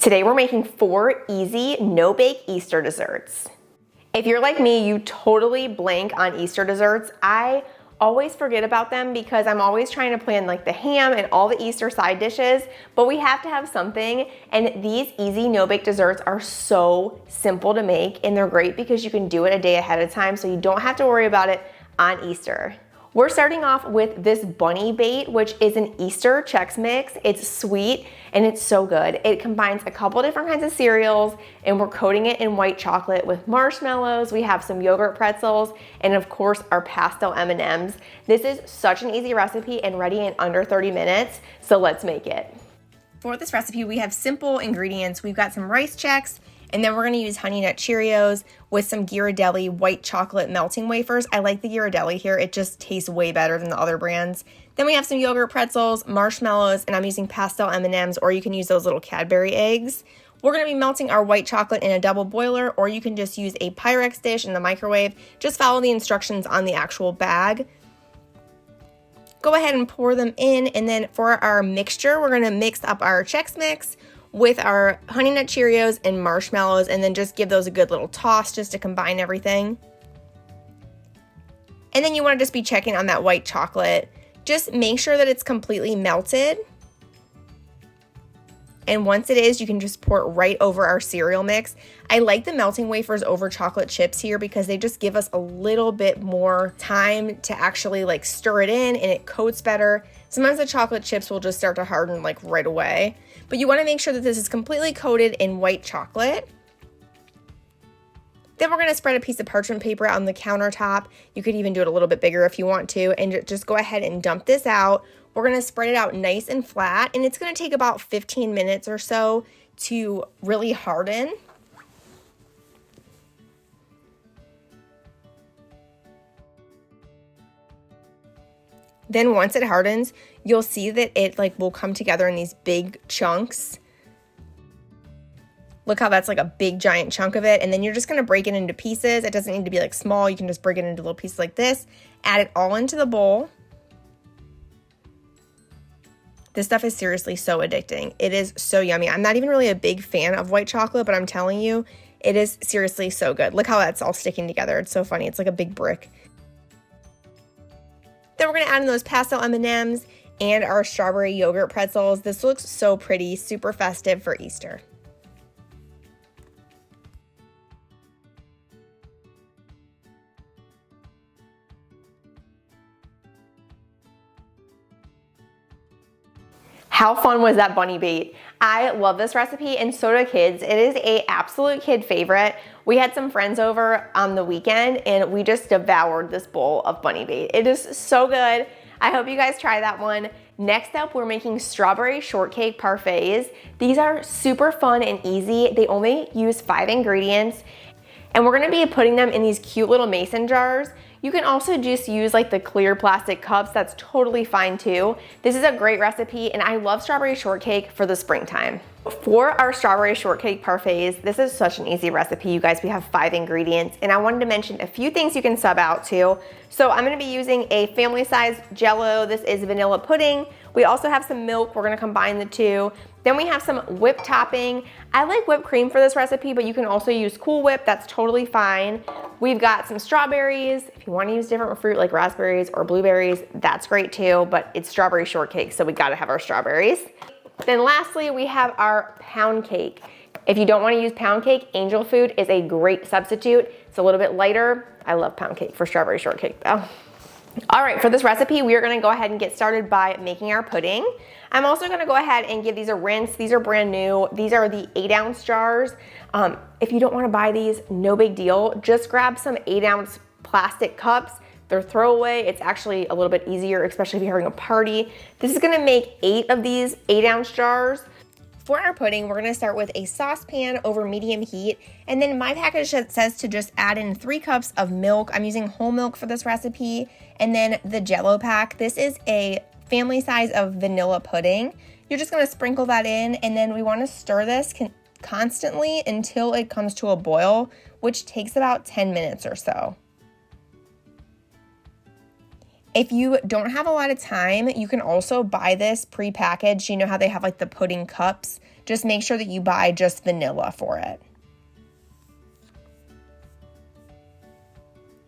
Today we're making 4 easy no-bake Easter desserts. If you're like me, you totally blank on Easter desserts. I always forget about them because I'm always trying to plan like the ham and all the Easter side dishes, but we have to have something, and these easy no-bake desserts are so simple to make, and they're great because you can do it a day ahead of time so you don't have to worry about it on Easter. We're starting off with this bunny bait, which is an Easter Chex Mix. It's sweet and it's so good. It combines a couple different kinds of cereals, and we're coating it in white chocolate with marshmallows. We have some yogurt pretzels, and of course our pastel M&Ms. This is such an easy recipe and ready in under 30 minutes, so let's make it. For this recipe, we have simple ingredients. We've got some rice Chex, and then we're gonna use Honey Nut Cheerios with some Ghirardelli white chocolate melting wafers. I like the Ghirardelli here. It just tastes way better than the other brands. Then we have some yogurt pretzels, marshmallows, and I'm using pastel M&Ms, or you can use those little Cadbury eggs. We're gonna be melting our white chocolate in a double boiler, or you can just use a Pyrex dish in the microwave. Just follow the instructions on the actual bag. Go ahead and pour them in, and then for our mixture, we're gonna mix up our Chex Mix with our Honey Nut Cheerios and marshmallows, and then just give those a good little toss just to combine everything. And then you wanna just be checking on that white chocolate. Just make sure that it's completely melted. And once it is, you can just pour it right over our cereal mix. I like the melting wafers over chocolate chips here because they just give us a little bit more time to actually like stir it in, and it coats better. Sometimes the chocolate chips will just start to harden like right away. But you want to make sure that this is completely coated in white chocolate. Then we're going to spread a piece of parchment paper out on the countertop. You could even do it a little bit bigger if you want to, and just go ahead and dump this out. We're going to spread it out nice and flat, and it's going to take about 15 minutes or so to really harden. Then once it hardens, you'll see that it like will come together in these big chunks. Look how that's like a big giant chunk of it. And then you're just gonna break it into pieces. It doesn't need to be like small. You can just break it into little pieces like this. Add it all into the bowl. This stuff is seriously so addicting. It is so yummy. I'm not even really a big fan of white chocolate, but I'm telling you, it is seriously so good. Look how that's all sticking together. It's so funny. It's like a big brick. Then we're gonna add in those pastel M&Ms and our strawberry yogurt pretzels. This looks so pretty, super festive for Easter. How fun was that bunny bait? I love this recipe, and so do kids. It is an absolute kid favorite. We had some friends over on the weekend, and we just devoured this bowl of bunny bait. It is so good. I hope you guys try that one. Next up, we're making strawberry shortcake parfaits. These are super fun and easy. They only use 5 ingredients, and we're gonna be putting them in these cute little mason jars. You can also just use like the clear plastic cups. That's totally fine too. This is a great recipe, and I love strawberry shortcake for the springtime. For our strawberry shortcake parfaits, this is such an easy recipe, you guys. We have 5 ingredients, and I wanted to mention a few things you can sub out to. So I'm gonna be using a family size Jell-O. This is vanilla pudding. We also have some milk. We're gonna combine the two. Then we have some whipped topping. I like whipped cream for this recipe, but you can also use Cool Whip. That's totally fine. We've got some strawberries. If you want to use different fruit like raspberries or blueberries, that's great too, but it's strawberry shortcake, so we gotta have our strawberries. Then lastly, we have our pound cake. If you don't want to use pound cake, angel food is a great substitute. It's a little bit lighter. I love pound cake for strawberry shortcake though. All right, for this recipe, we are gonna go ahead and get started by making our pudding. I'm also gonna go ahead and give these a rinse. These are brand new. These are the 8-ounce jars. If you don't wanna buy these, no big deal. Just grab some 8-ounce plastic cups. They're throwaway. It's actually a little bit easier, especially if you're having a party. This is gonna make 8 of these 8-ounce jars. For our pudding, we're gonna start with a saucepan over medium heat, and then my package says to just add in 3 cups of milk. I'm using whole milk for this recipe, and then the Jell-O pack. This is a family size of vanilla pudding. You're just gonna sprinkle that in, and then we wanna stir this constantly until it comes to a boil, which takes about 10 minutes or so. If you don't have a lot of time, you can also buy this pre-packaged. You know how they have like the pudding cups just make sure that you buy just vanilla for it.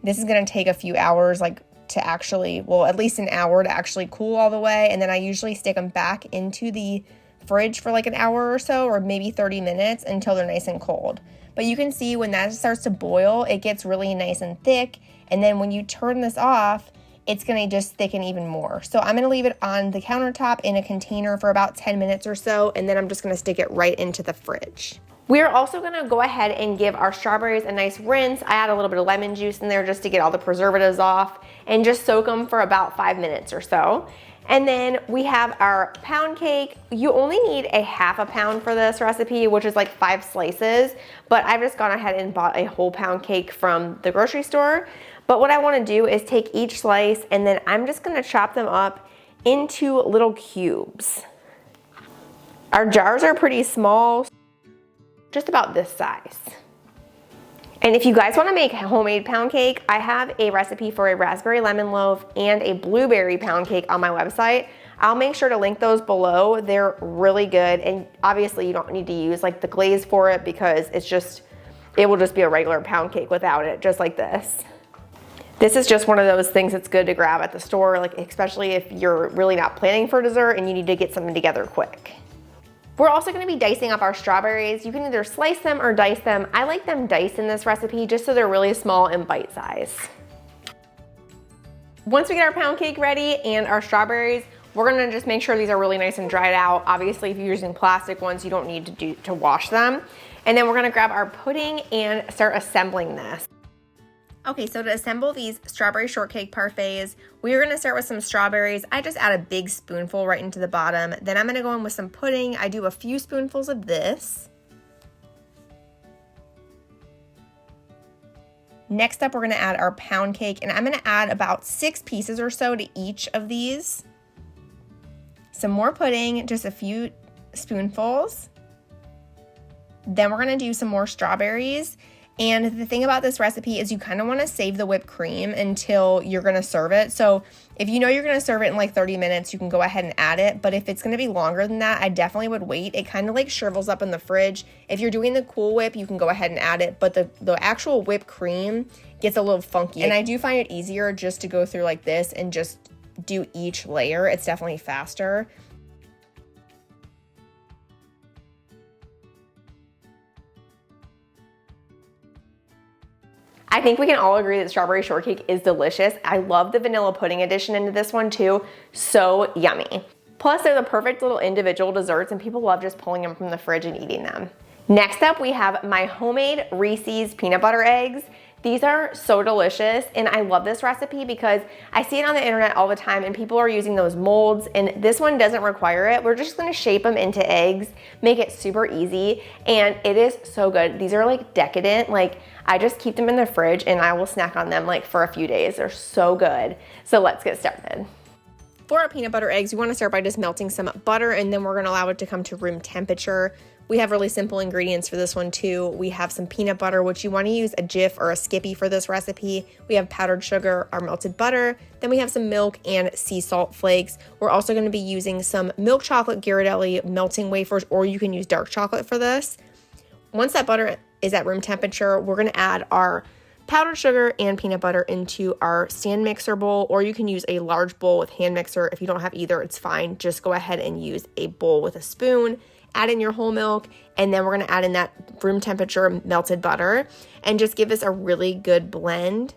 This is going to take a few hours, like to actually, well, at least an hour to actually cool all the way. And then I usually stick them back into the fridge for like an hour or so, or maybe 30 minutes until they're nice and cold. But you can see when that starts to boil, it gets really nice and thick. And then when you turn this off, it's going to just thicken even more. So I'm going to leave it on the countertop in a container for about 10 minutes or so. And then I'm just going to stick it right into the fridge. We're also gonna go ahead and give our strawberries a nice rinse. I add a little bit of lemon juice in there just to get all the preservatives off and just soak them for about 5 minutes or so. And then we have our pound cake. You only need a half a pound for this recipe, which is like 5 slices, but I've just gone ahead and bought a whole pound cake from the grocery store. But what I wanna do is take each slice and then I'm just gonna chop them up into little cubes. Our jars are pretty small, just about this size. And if you guys wanna make homemade pound cake, I have a recipe for a raspberry lemon loaf and a blueberry pound cake on my website. I'll make sure to link those below. They're really good. And obviously you don't need to use like the glaze for it because it will just be a regular pound cake without it, just like this. This is just one of those things that's good to grab at the store, like especially if you're really not planning for dessert and you need to get something together quick. We're also gonna be dicing up our strawberries. You can either slice them or dice them. I like them diced in this recipe just so they're really small and bite size. Once we get our pound cake ready and our strawberries, we're gonna just make sure these are really nice and dried out. Obviously, if you're using plastic ones, you don't need to wash them. And then we're gonna grab our pudding and start assembling this. Okay, so to assemble these strawberry shortcake parfaits, we're gonna start with some strawberries. I just add a big spoonful right into the bottom. Then I'm gonna go in with some pudding. I do a few spoonfuls of this. Next up, we're gonna add our pound cake, and I'm gonna add about 6 pieces or so to each of these. Some more pudding, just a few spoonfuls. Then we're gonna do some more strawberries. And the thing about this recipe is you kind of want to save the whipped cream until you're going to serve it. So if you know you're going to serve it in like 30 minutes, you can go ahead and add it. But if it's going to be longer than that, I definitely would wait. It kind of like shrivels up in the fridge. If you're doing the Cool Whip, you can go ahead and add it. But the actual whipped cream gets a little funky. And I do find it easier just to go through like this and just do each layer. It's definitely faster. I think we can all agree that strawberry shortcake is delicious. I love the vanilla pudding addition into this one too. So yummy. Plus they're the perfect little individual desserts and people love just pulling them from the fridge and eating them. Next up, we have my homemade Reese's peanut butter eggs. These are so delicious and I love this recipe because I see it on the internet all the time and people are using those molds and this one doesn't require it. We're just gonna shape them into eggs, make it super easy, and it is so good. These are like decadent. Like I just keep them in the fridge and I will snack on them like for a few days. They're so good. So let's get started. For our peanut butter eggs, we wanna start by just melting some butter and then we're gonna allow it to come to room temperature. We have really simple ingredients for this one too. We have some peanut butter, which you want to use a Jif or a Skippy for this recipe. We have powdered sugar, our melted butter. Then we have some milk and sea salt flakes. We're also going to be using some milk chocolate Ghirardelli melting wafers, or you can use dark chocolate for this. Once that butter is at room temperature, we're going to add our powdered sugar and peanut butter into our stand mixer bowl, or you can use a large bowl with hand mixer. If you don't have either, it's fine. Just go ahead and use a bowl with a spoon. Add in your whole milk, and then we're gonna add in that room temperature melted butter and just give us a really good blend.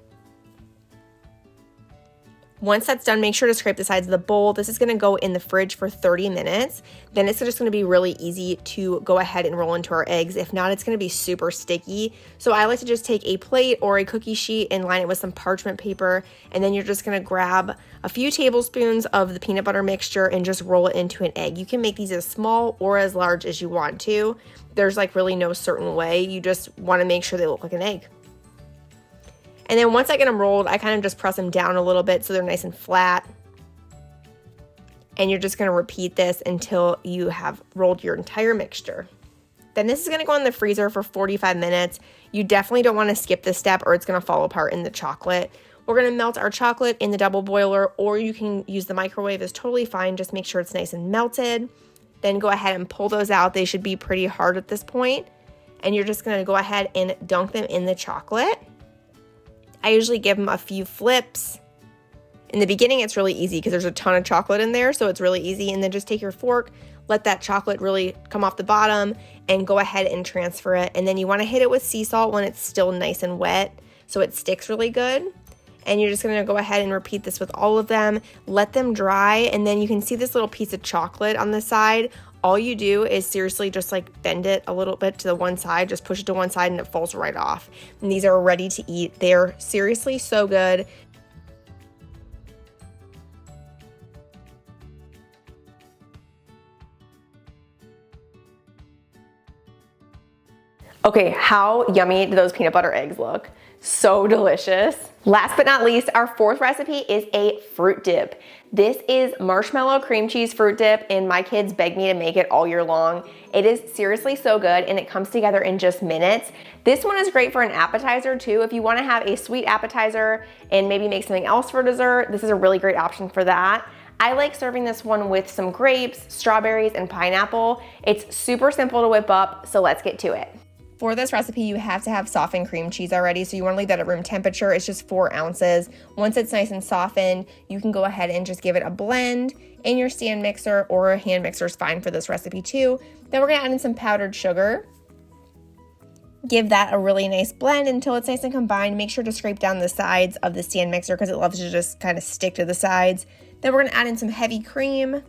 Once that's done, make sure to scrape the sides of the bowl. This is gonna go in the fridge for 30 minutes. Then it's just gonna be really easy to go ahead and roll into our eggs. If not, it's gonna be super sticky. So I like to just take a plate or a cookie sheet and line it with some parchment paper. And then you're just gonna grab a few tablespoons of the peanut butter mixture and just roll it into an egg. You can make these as small or as large as you want to. There's like really no certain way. You just wanna make sure they look like an egg. And then once I get them rolled, I kind of just press them down a little bit so they're nice and flat. And you're just gonna repeat this until you have rolled your entire mixture. Then this is gonna go in the freezer for 45 minutes. You definitely don't wanna skip this step or it's gonna fall apart in the chocolate. We're gonna melt our chocolate in the double boiler, or you can use the microwave, it's totally fine. Just make sure it's nice and melted. then go ahead and pull those out. They should be pretty hard at this point. And you're just gonna go ahead and dunk them in the chocolate. I usually give them a few flips. In the beginning, it's really easy because there's a ton of chocolate in there, so it's really easy. And then just take your fork, let that chocolate really come off the bottom, and go ahead and transfer it. And then you wanna hit it with sea salt when it's still nice and wet, so it sticks really good. And you're just gonna go ahead and repeat this with all of them, let them dry, and then you can see this little piece of chocolate on the side. All you do is seriously just like bend it a little bit to the one side, just push it to one side and it falls right off. And these are ready to eat. They're seriously so good. Okay, how yummy do those peanut butter eggs look? So delicious. Last but not least, our fourth recipe is a fruit dip. This is marshmallow cream cheese fruit dip, and my kids beg me to make it all year long. It is seriously so good, and it comes together in just minutes. This one is great for an appetizer too. If you wanna have a sweet appetizer and maybe make something else for dessert, this is a really great option for that. I like serving this one with some grapes, strawberries, and pineapple. It's super simple to whip up, so let's get to it. For this recipe, you have to have softened cream cheese already, so you wanna leave that at room temperature. It's just 4 ounces. Once it's nice and softened, you can go ahead and just give it a blend in your stand mixer, or a hand mixer is fine for this recipe too. Then we're gonna add in some powdered sugar. Give that a really nice blend until it's nice and combined. Make sure to scrape down the sides of the stand mixer because it loves to just kind of stick to the sides. Then we're gonna add in some heavy cream,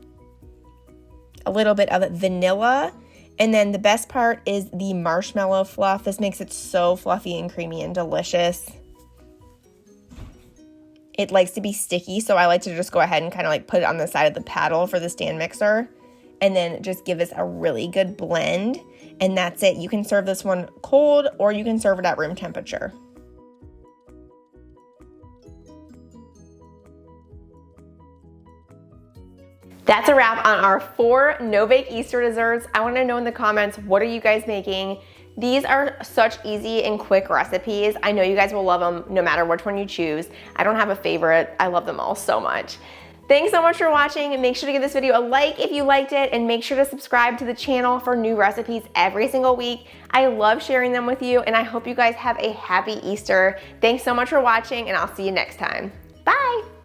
a little bit of vanilla, and then the best part is the marshmallow fluff. This makes it so fluffy and creamy and delicious. It likes to be sticky, so I like to just go ahead and kind of like put it on the side of the paddle for the stand mixer, and then just give this a really good blend. And that's it. You can serve this one cold, or you can serve it at room temperature. That's a wrap on our 4 no-bake Easter desserts. I wanna know in the comments, what are you guys making? These are such easy and quick recipes. I know you guys will love them no matter which one you choose. I don't have a favorite. I love them all so much. Thanks so much for watching, and make sure to give this video a like if you liked it, and make sure to subscribe to the channel for new recipes every single week. I love sharing them with you, and I hope you guys have a happy Easter. Thanks so much for watching, and I'll see you next time. Bye.